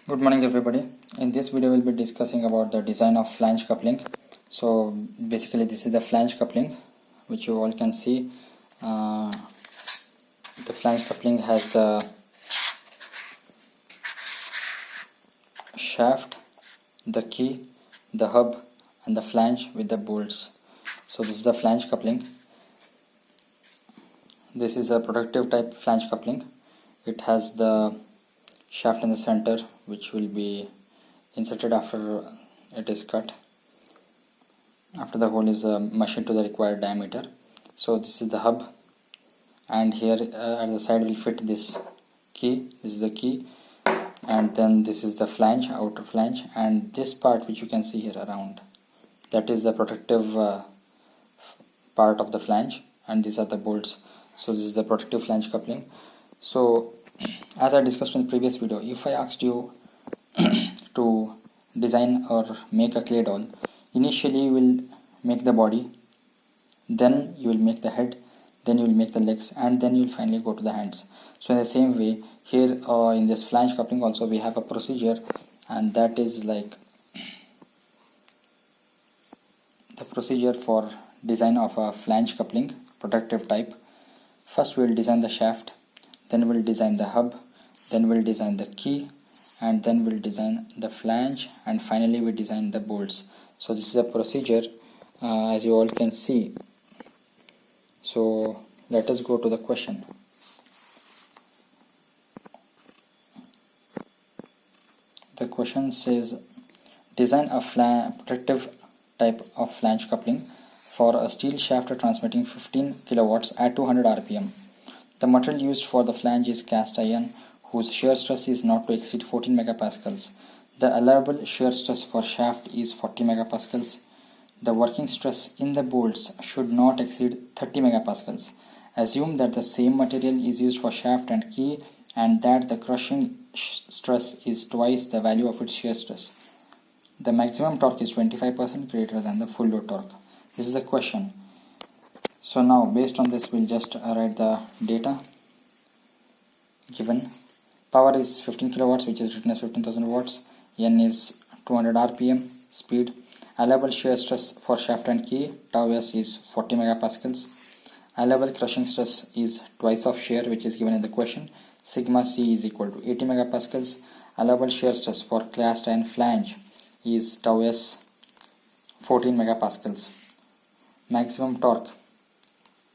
Good morning everybody. In this video we'll be discussing about the design of flange coupling. So basically this is the flange coupling which you all can see. The flange coupling has the shaft, the key, the hub and the flange with the bolts. So this is the flange coupling. This is a protective type flange coupling. It has the shaft in the center which will be inserted after it is cut, after the hole is machined to the required diameter. So this is the hub, and here at the side will fit this key. This is the key, and then this is the flange, outer flange, and this part which you can see here around, that is the protective part of the flange, and these are the bolts. So this is the protective flange coupling. So as I discussed in the previous video, if I asked you to design or make a clay doll, initially you will make the body, then you will make the head, then you will make the legs, and then you will finally go to the hands. So in the same way here in this flange coupling also we have a procedure, and that is like the procedure for design of a flange coupling protective type. First we will design the shaft, then we will design the hub, then we will design the key, and then we will design the flange, and finally we design the bolts. So this is a procedure as you all can see. So let us go to the question. The question says design a protective type of flange coupling for a steel shaft transmitting 15 kilowatts at 200 rpm. The material used for the flange is cast iron whose shear stress is not to exceed 14 megapascals. The allowable shear stress for shaft is 40 megapascals. The working stress in the bolts should not exceed 30 megapascals. Assume that the same material is used for shaft and key and that the crushing stress is twice the value of its shear stress. The maximum torque is 25% greater than the full load torque. This is the question. So now based on this we'll just write the data given. Power is 15 kilowatts which is written as 15,000 watts. N is 200 rpm. Speed. Allowable shear stress for shaft and key tau s is 40 megapascals. Allowable crushing stress is twice of shear which is given in the question. Sigma c is equal to 80 megapascals. Allowable shear stress for cast iron flange is tau s 14 megapascals. Maximum torque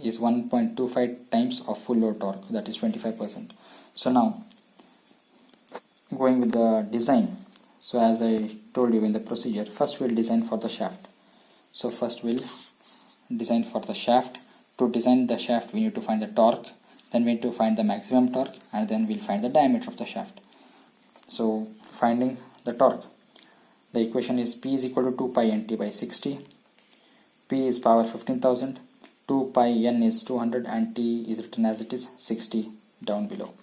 is 1.25 times of full load torque, that is 25%. So now going with the design. So as I told you in the procedure, first we'll design for the shaft. So first we'll design for the shaft. To design the shaft we need to find the torque, then we need to find the maximum torque, and then we'll find the diameter of the shaft. So finding the torque, the equation is P is equal to 2 pi nt by 60. P is power 15,000, 2 pi n is 200, and T is written as it is 60 down below.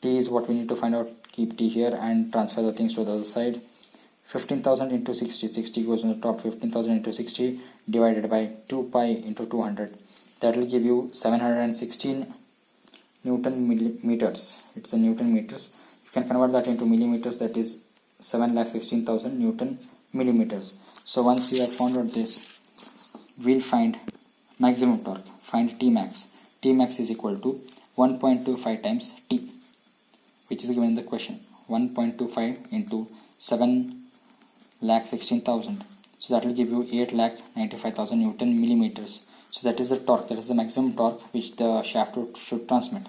T is what we need to find out. Keep T here and transfer the things to the other side. 15,000 into 60, 60 goes on the top, 15,000 into 60 divided by 2 pi into 200. That will give you 716 Newton millimeters. It's a Newton meters. You can convert that into millimeters, that is 716,000 Newton millimeters. So once you have found out this, we'll find maximum torque. Find T max. T max is equal to 1.25 times T, which is given in the question. 1.25 into 7,16,000. So that will give you 8,95,000 Newton millimeters. So that is the torque. That is the maximum torque which the shaft should transmit.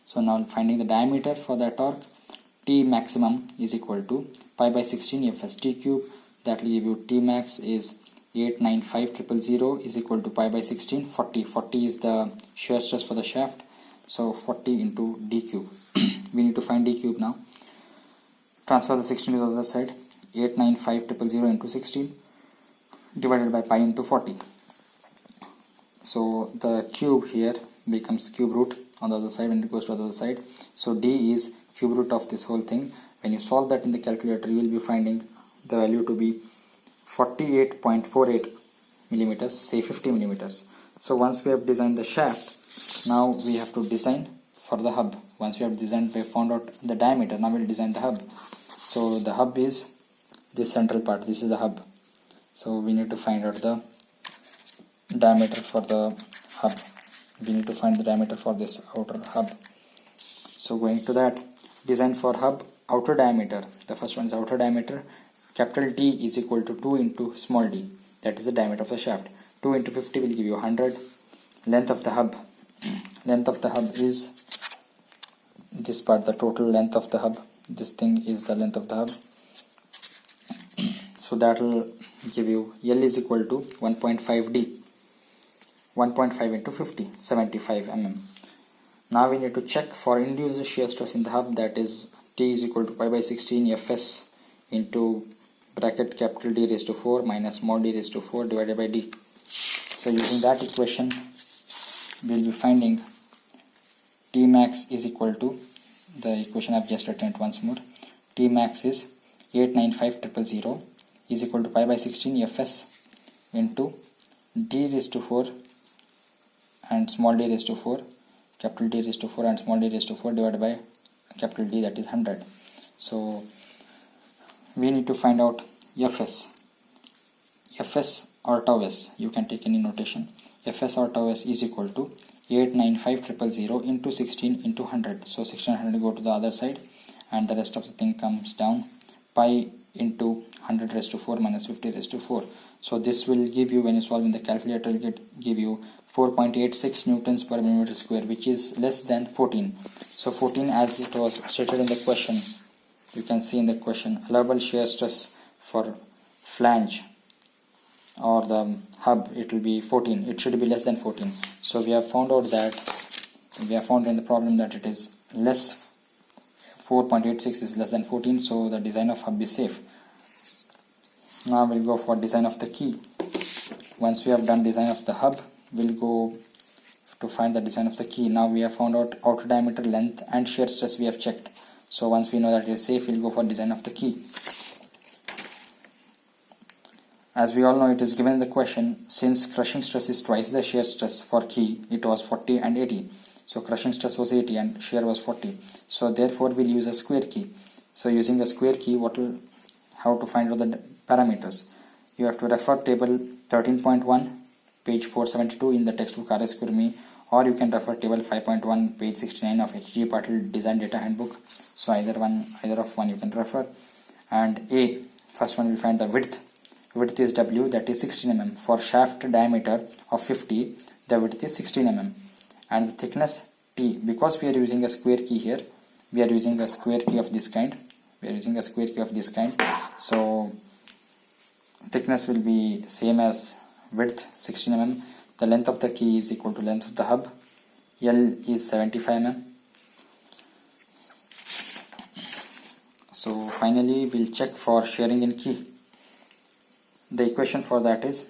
So now finding the diameter for the torque, T maximum is equal to pi by 16 Fs T cube. That will give you T max is 895,000 is equal to pi by 16, 40. 40 is the shear stress for the shaft. So 40 into D cube. We need to find D cube now. Transfer the 16 to the other side. 895,000 into 16 divided by pi into 40. So the cube here becomes cube root on the other side when it goes to the other side. So D is cube root of this whole thing. When you solve that in the calculator, you will be finding the value to be 48.48 millimeters, say 50 millimeters. So once we have designed the shaft, now we have to design for the hub. Once we have designed, we have found out the diameter. Now we'll design the hub. So the hub is this central part, this is the hub. So we need to find out the diameter for the hub. We need to find the diameter for this outer hub. So going to that, design for hub, outer diameter. The first one is outer diameter. Capital D is equal to 2 into small d. That is the diameter of the shaft. 2 into 50 will give you 100. Length of the hub. Length of the hub is this part, the total length of the hub. This thing is the length of the hub. So that will give you L is equal to 1.5 D. 1.5 into 50, 75 mm. Now we need to check for induced shear stress in the hub, that is T is equal to pi by 16 Fs into bracket capital D raised to 4 minus small d raised to 4 divided by D. So using that equation, we will be finding T max is equal to, the equation I have just written it once more, T max is 895,000 is equal to pi by 16 Fs into D raised to 4 and small d raised to 4, capital D raised to 4 and small d raised to 4 divided by capital D, that is 100. So we need to find out Fs. Fs or tau s, you can take any notation. Fs or tau s is equal to 895,000 into 16 into 100. So 1600 go to the other side and the rest of the thing comes down. Pi into 100 raised to 4 minus 50 raised to 4. So this will give you, when you solve in the calculator, it will give you 4.86 newtons per millimeter square, which is less than 14. So 14, as it was stated in the question, you can see in the question, allowable shear stress for flange or the hub, it will be 14. It should be less than 14. So we have found out that, we have found in the problem that it is less, 4.86 is less than 14. So the design of hub is safe. Now we'll go for design of the key. Once we have done design of the hub, we'll go to find the design of the key. Now we have found out outer diameter, length and shear stress we have checked. So once we know that it is safe, we'll go for design of the key. As we all know, it is given in the question, since crushing stress is twice the shear stress for key, it was 40 and 80. So crushing stress was 80 and shear was 40. So therefore we'll use a square key. So using a square key, how to find out the parameters? You have to refer table 13.1, page 472 in the textbook RS Kurmi, or you can refer table 5.1, page 69 of HG Patil Design Data Handbook. So either of one you can refer. And first one will find the width. Width is W, that is 16 mm. For shaft diameter of 50, the width is 16 mm. And the thickness T, because we are using a square key here, we are using a square key of this kind. So thickness will be same as width, 16 mm. The length of the key is equal to length of the hub. L is 75 mm. So finally we'll check for shearing in key. The equation for that is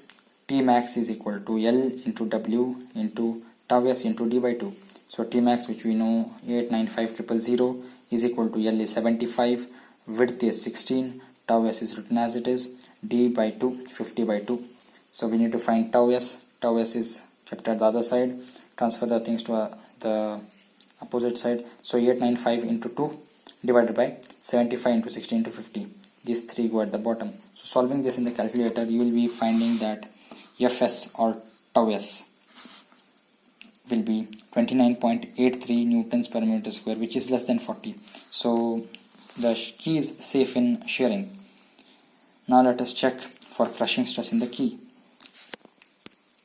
T max is equal to L into W into tau s into d by 2. So T max, which we know, 895,000 is equal to L is 75, width is 16, tau s is written as it is, d by 2, 50 by 2. So we need to find tau s. Tau s is kept at the other side. Transfer the things to the opposite side. So 895 into 2 divided by 75 into 16 into 50. These three go at the bottom. So solving this in the calculator, you will be finding that Fs or tau s will be 29.83 newtons per meter square, which is less than 40. So the key is safe in shearing. Now let us check for crushing stress in the key.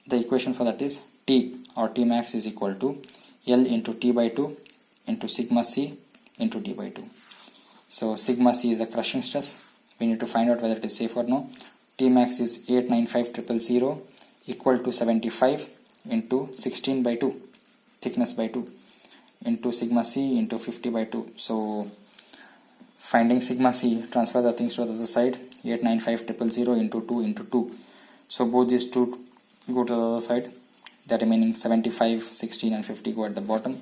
The equation for that is T or T max is equal to L into T by 2 into sigma C into D by 2. So sigma C is the crushing stress. We need to find out whether it is safe or no. T max is 895,000 equal to 75 into 16 by 2, thickness by 2, into sigma C into 50 by 2. So finding sigma C, transfer the things to the other side. 895,000 into 2 into 2. So both these two go to the other side. The remaining 75, 16 and 50 go at the bottom.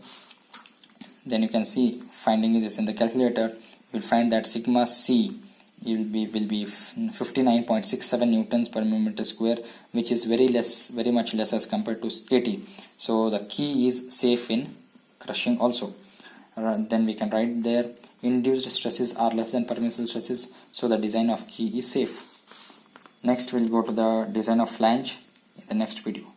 Then you can see, finding this in the calculator, you will find that sigma C will be 59.67 newtons per millimeter square, which is very much less as compared to 80. So the key is safe in crushing also. Then we can write there induced stresses are less than permissible stresses, so the design of key is safe. Next we'll go to the design of flange in the next video.